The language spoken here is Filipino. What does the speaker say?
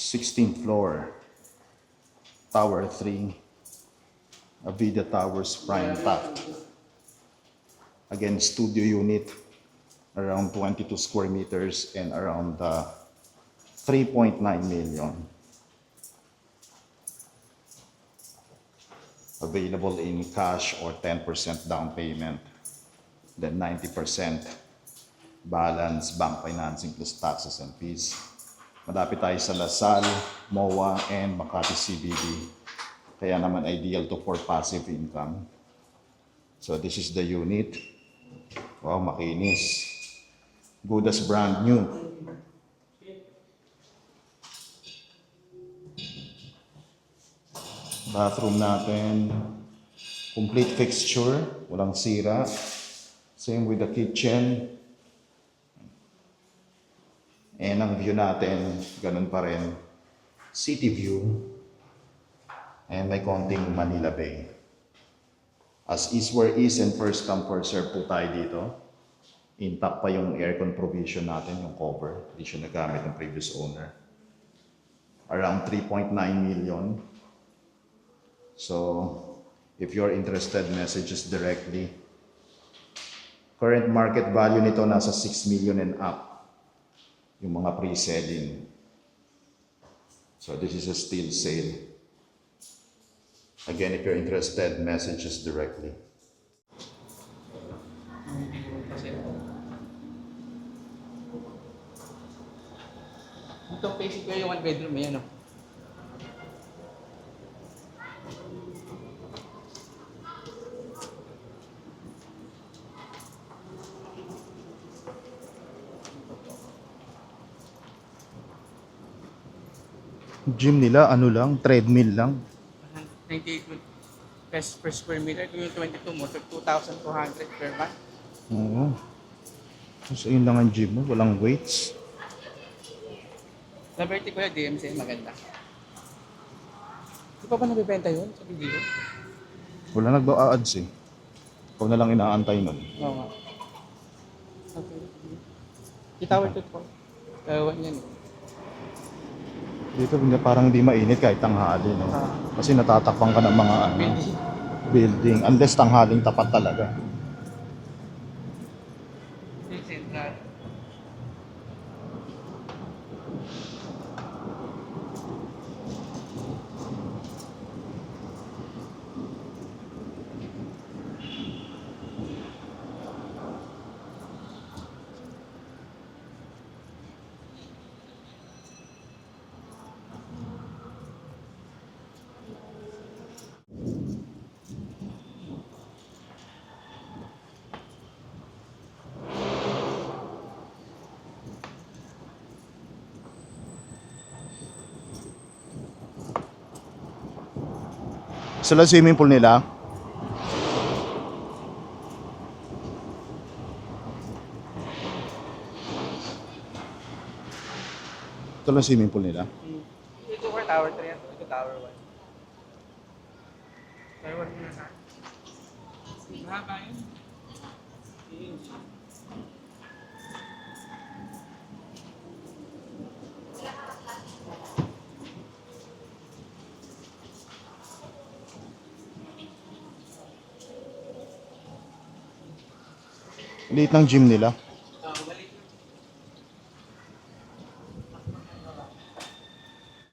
16th floor, Tower 3, Avida Towers Prime Top. Again, studio unit, around 22 square meters and around 3.9 million. Available in cash or 10% down payment, then 90% balance bank financing plus taxes and fees. Malapit tayo sa Lasal, MOA, and Makati CBD. Kaya naman ideal to for passive income. So this is the unit. Wow, makinis. Good as brand new. Bathroom natin, complete fixture, walang sira. Same with the kitchen. And ang view natin, ganun pa rin. City view. And may konting Manila Bay. As is where is and first come first serve po tayo dito. Intact pa yung aircon provision natin, yung cover. Hindi siya nagamit ng previous owner. Around 3.9 million. So, if you're interested, message us directly. Current market value nito nasa 6 million and up. Yung mga pre-selling. So, this is a still sale. Again, if you're interested, message us directly. Ito basic ko yung one bedroom yan, no? Gym nila, ano lang, treadmill lang. 98 pesos per square meter. Kung yung 22 mo, 2,200 per month. Oo. So, yun lang ang gym mo, walang weights. Sa vertical DMC, maganda. Di pa ba nabibenta yun sa video? Wala nagba-ads eh. Ikaw na lang inaantay nun. Oo nga. Okay. Tower 2 po. Kawan yan eh. Dito parang hindi mainit kahit tanghali, no? Kasi natatakpan ka ng mga building. Unless tanghaling tapat talaga. Yung central. Sila swimming pool nila. Ito lang swimming pool nila. Ito for tower 3 yan. Ito tower 1. Tower 1 na sa akin. Mahaba yun. Liit ng gym nila.